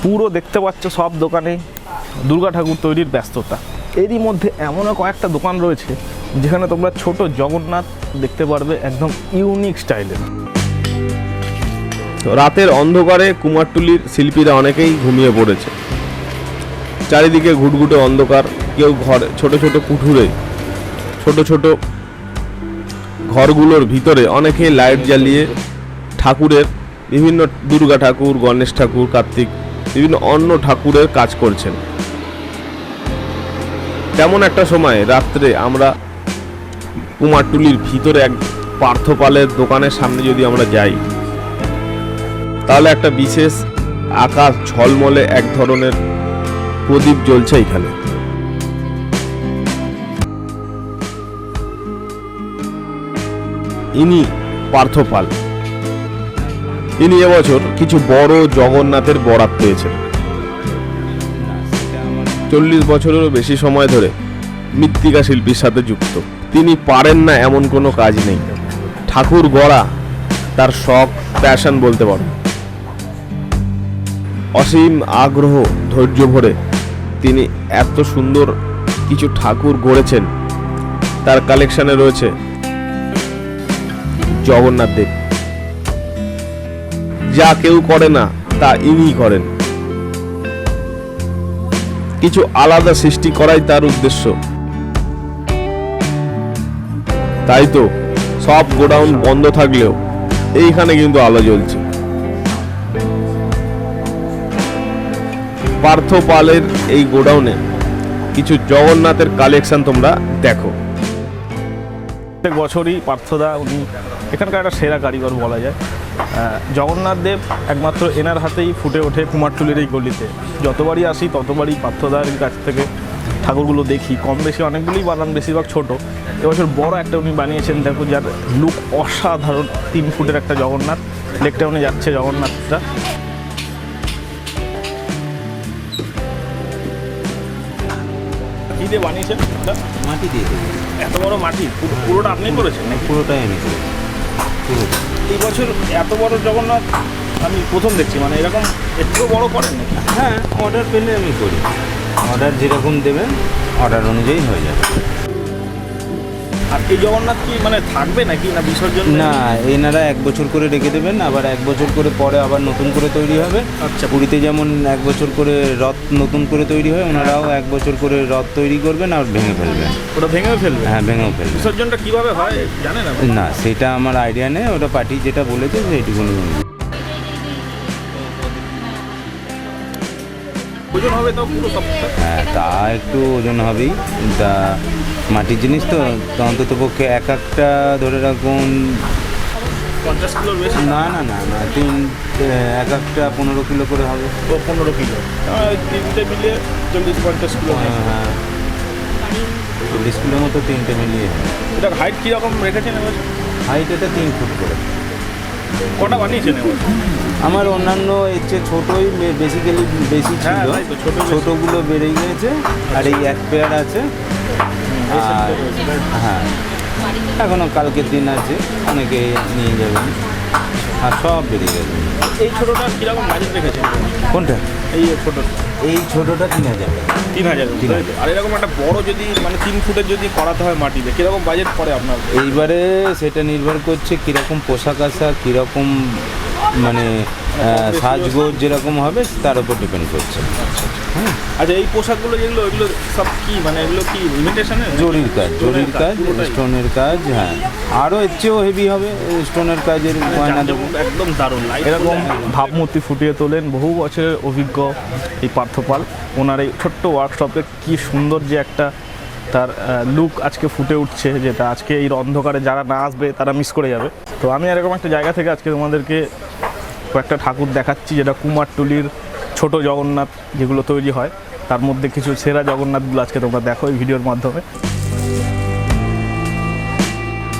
পুরো দেখতে পাচ্ছ সব দোকানে দুর্গা ঠাকুর তৈরির ব্যস্ততা। এরই মধ্যে এমনও কয়েকটা দোকান রয়েছে যেখানে তোমরা ছোট জগন্নাথ দেখতে পারবে একদম ইউনিক স্টাইলের। রাতের অন্ধকারে কুমারটুলির শিল্পীরা অনেকেই ঘুমিয়ে পড়েছে। চারিদিকে ঘুটঘুটে অন্ধকার। কেউ ঘরে ছোট ছোট কুঠুরে ছোট ছোট ঘরগুলোর ভিতরে অনেকেই লাইট জ্বালিয়ে ঠাকুরের বিভিন্ন দুর্গা ঠাকুর, গণেশ ঠাকুর, কার্তিক, বিভিন্ন অন্য ঠাকুরের কাজ করছেন। তেমন একটা সময় রাত্রে আমরা কুমারটুলির ভিতরে এক পার্থপালের দোকানের সামনে যদি আমরা যাই, তাহলে একটা বিশেষ আকাশ ঝলমলে এক ধরনের প্রদীপ জ্বলছে এখানে। ইনি পার্থপাল। ইনি এবছর কিছু বড় জগন্নাথের বরাত পেয়েছেন। 40 বছরেরও বেশি সময় ধরে মৃত্তিকা শিল্পীর সাথে যুক্ত। তিনি পারেন না এমন কোনো কাজ নেই। ঠাকুর গড়া তার শখ, প্যাশন বলতে পারো। অসীম আগ্রহ, ধৈর্য ভরে তিনি এত সুন্দর কিছু ঠাকুর গড়েছেন। তার কালেকশনে রয়েছে জগন্নাথ দেব। যা কেউ করে না তা ইনি করেন। কিছু আলাদা সৃষ্টি করাই তার উদ্দেশ্য। তাই তো সব গোডাউন বন্ধ থাকলেও এইখানে কিন্তু আলো জ্বলছে। পার্থপালের এই গোডাউনে কিছু জগন্নাথের কালেকশন তোমরা দেখো। প্রত্যেক বছরই পার্থদা উনি এখানকার একটা সেরা কারিগর বলা যায়। জগন্নাথ দেব একমাত্র এনার হাতেই ফুটে ওঠে কুমারটুলির এই গলিতে। যতবারই আসি ততবারই পার্থদার কাছ থেকে ঠাকুরগুলো দেখি। কম বেশি অনেকগুলোই বানান, বেশিরভাগ ছোট। এবছর বড় একটা উনি বানিয়েছেন, দেখো, যার লুক অসাধারণ। 3 ফুটের একটা জগন্নাথ, লেকটাউনে যাচ্ছে জগন্নাথটা। কি দিয়ে বানিয়েছেন? মাটি দিয়ে দেবো। এত বড় মাটি পুরোটা আপনি করেছেন নাকি? পুরোটাই আমি করি। এই বছর এত বড় জগন্নাথ আমি প্রথম দেখছি। মানে এরকম একটু বড় করেন নাকি? হ্যাঁ, অর্ডার পেলে আমি করি। অর্ডার যেরকম দেবেন অর্ডার অনুযায়ী হয়ে যাবে। আর এই জগন্নাথ কি মানে থাকবে নাকি, না বিসর্জন? না, এনারা 1 বছর করে রেখে দেবেন, আবার 1 বছর করে পরে আবার নতুন করে তৈরি হবে। আচ্ছা। পুরীতে যেমন 1 বছর করে রথ নতুন করে তৈরি হয়, ওনারাও 1 বছর করে রথ তৈরি করবেন আর ভেঙে ফেলবেন। ওটা ভেঙেও ফেলবে? হ্যাঁ, ভেঙেও ফেলবেন। বিসর্জনটা কিভাবে হয় জানেন আপনি? না, সেটা আমার আইডিয়া নেই। ওটা পার্টি যেটা বলেছে সেইটুকুনি। ওজন হবে তাও পুরো সবটা? হ্যাঁ, তা একটু ওজন হবেই। তা মাটির জিনিস তো অন্তত পক্ষে এক একটা ধরে রাখুন 50 কিলোর বেশি? না না না না, এক একটা 15 কিলো করে হবে। 15 কিলো? তিনটে মিলিয়ে 40-50 কিলো। হ্যাঁ, 40 কিলোর মতো 3টে মিলিয়ে। এটা হাইট কীরকম রেখেছেন এবার? হাইট এটা 3 ফুট করে। কটা বানিয়েছেন এবার? আমার অন্যান্য এর চেয়ে ছোটোই বেসিক্যালি বেশি ছিল। তাই তো, ছোটোগুলো বেড়ে গিয়েছে। আর এই 1 পেয়ার আছে। আর হ্যাঁ, এখনও কালকের দিন আছে, অনেকে নিয়ে যাবেন। আর সব বেরিয়ে গেছে। এই ছোটোটা কীরকম বাজেট রেখেছেন? কোনটা? এই ছোটোটা? এই ছোটোটা 3000। 3000? আর এরকম একটা বড় যদি মানে 3 ফুটের যদি করাতে হয় মাটিতে, কীরকম বাজেট পড়ে আপনার? এইবারে সেটা নির্ভর করছে কীরকম পোশাক আশাক, কীরকম মানে সাজগোজ যেরকম হবে তার উপর ডিপেন্ড করছে। আচ্ছা, এই পোশাকগুলো যেগুলো, এগুলো সব কি মানে এগুলো কি ইমিটেশনের? জরির কাজ, স্টোনের কাজ। হ্যাঁ, আরও এর চেয়েও হেভি হবে স্টোনের কাজের গয়না দেবো। একদম দারুণ। এরকম ভাবমূর্তি ফুটিয়ে তোলেন বহু বছরের অভিজ্ঞ এই পার্থপাল। ওনার এই ছোট্ট ওয়ার্কশপে কি সুন্দর যে একটা তার লুক আজকে ফুটে উঠছে, যেটা আজকে এই অন্ধকারে যারা না আসবে তারা মিস করে যাবে। তো আমি এরকম একটা জায়গা থেকে আজকে তোমাদেরকে কয়েকটা ঠাকুর দেখাচ্ছি, যেটা কুমারটুলির ছোট জগন্নাথ যেগুলো তৈরি হয়, তার মধ্যে কিছু সেরা জগন্নাথগুলো আজকে তোমরা দেখো এই ভিডিওর মাধ্যমে।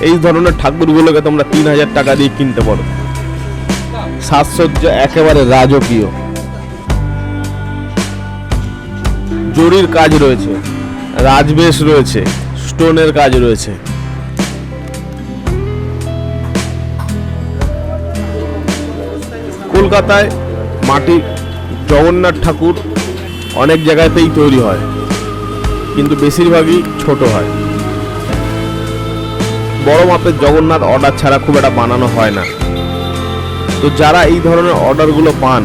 এই ধরনের ঠাকুরগুলোকে তোমরা 3000 টাকা দিয়ে কিনতে পারো। সাজসজ্জা একেবারে রাজকীয়। জরির কাজ রয়েছে, রাজবেশ রয়েছে, স্টোনের কাজ রয়েছে। কলকাতায় মাটি জগন্নাথ ঠাকুর অনেক জায়গাতেই তৈরি হয়, কিন্তু বেশিরভাগই ছোট হয়। বড় মাপের জগন্নাথ অর্ডার ছাড়া খুব একটা বানানো হয় না। তো যারা এই ধরনের অর্ডারগুলো পান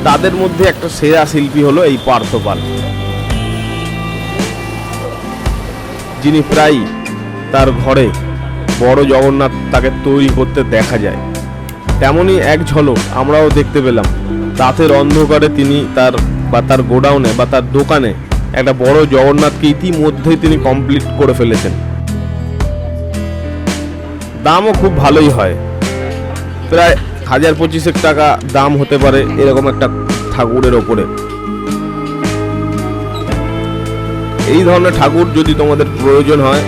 তাদের মধ্যে একটা সেরা শিল্পী হলো এই পার্থ পাল, যিনি প্রায় তার ঘরে বড় জগন্নাথ তাকে তৈরি করতে দেখা যায়। তেমনই এক ঝলক আমরাও দেখতে পেলাম। রাতের অন্ধকারে তিনি তার গোডাউনে বা তার দোকানে একটা বড় জগন্নাথকে ইতিমধ্যেই তিনি কমপ্লিট করে ফেলেছেন। দামও খুব ভালোই হয়, প্রায় 1000-2500 টাকা দাম হতে পারে এরকম একটা ঠাকুরের ওপরে। এই ধরনের ঠাকুর যদি তোমাদের প্রয়োজন হয়,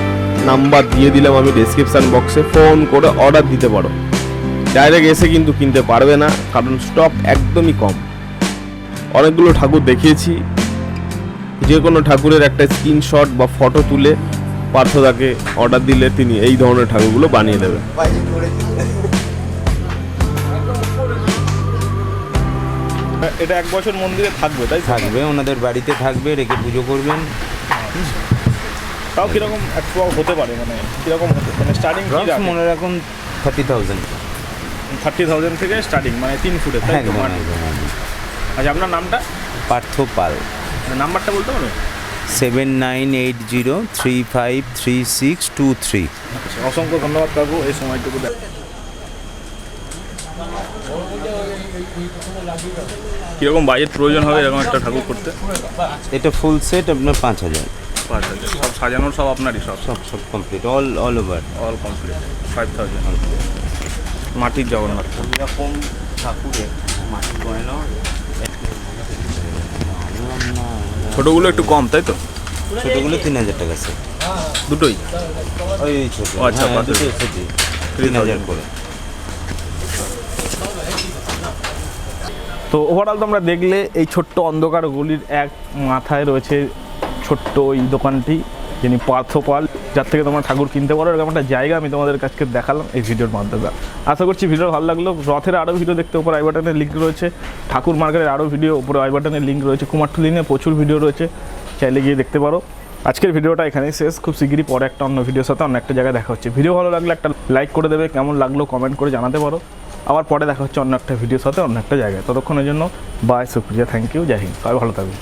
নাম্বার দিয়ে দিলাম আমি ডেসক্রিপশন বক্সে, ফোন করে অর্ডার দিতে পারো। ডাইরেক্ট এসে কিন্তু কিনতে পারবে না, কারণ স্টক একদমই কম। অনেকগুলো ঠাকুর দেখিয়েছি, যে কোনো ঠাকুরের একটা স্ক্রিনশট বা ফটো তুলে পার্থদাকে অর্ডার দিলে তিনি এই ধরনের ঠাকুরগুলো বানিয়ে দেবে। এটা 1 বছর মন্দিরে থাকবে, তাই থাকবে, ওনাদের বাড়িতে থাকবে, রেখে পুজো করবেন। তাও কিরকম একটু হতে পারে, মানে কিরকম মানে স্টার্টিং মনে রাখুন 30,000। 30,000 থেকে স্টার্টিং, মানে 3 ফুটের, তাই তো? আচ্ছা, আপনার নামটা? পার্থ পাল। নাম্বারটা বলতে পারবেন? 7980353623। অসংখ্য ধন্যবাদ কাকু এই সময়টুকু দেখ। কীরকম বাজেট প্রয়োজন হবে এরকম একটা ঠাকুর করতে? এটা ফুল সেট আপনার 5,000। 5,000 সব সাজানোর, সব আপনারই? সব complete, all over, all complete 5,000। মাটির জগন্নাথ এরকম ঠাকুরে মাটি গয়না ছোটোগুলো একটু কম, তাই তো? ছোটোগুলো 3,000 টাকা সেট, দুটোই? ওই ছোটো। আচ্ছা, দুটো সেটই 3,000 করে। তো ওভারঅল তোমরা দেখলে এই ছোট্ট অন্ধকার গলির এক মাথায় রয়েছে ছোট্ট এই দোকানটি, যিনি পার্থ পাল, যার থেকে তোমরা ঠাকুর কিনতে পারো। এরকম একটা জায়গা আমি তোমাদের কাছে দেখালাম এই ভিডিওর মাধ্যমে। আশা করছি ভিডিও ভালো লাগলো। রথের আরও ভিডিও দেখতে উপরে আই বাটনের লিঙ্ক রয়েছে, ঠাকুর মার্কেটের আরও ভিডিও উপরে আই বাটনের লিঙ্ক রয়েছে, কুমারটুলি নিয়ে প্রচুর ভিডিও রয়েছে, চাইলে গিয়ে দেখতে পারো। আজকের ভিডিওটা এখানেই শেষ। খুব শিগগিরই পরে একটা অন্য ভিডিওর সাথে অন্য একটা জায়গায় দেখা হচ্ছে। ভিডিও ভালো লাগলে একটা লাইক করে দেবে, কেমন লাগলো কমেন্ট করে জানাতে পারো। আবার পরে দেখা হচ্ছে অন্য একটা ভিডিওর সাথে অন্য একটা জায়গায়। ততক্ষণের জন্য বাই, শুক্রিয়া, থ্যাংক ইউ, জয় হিন্দ, সবাই ভালো থাকবে।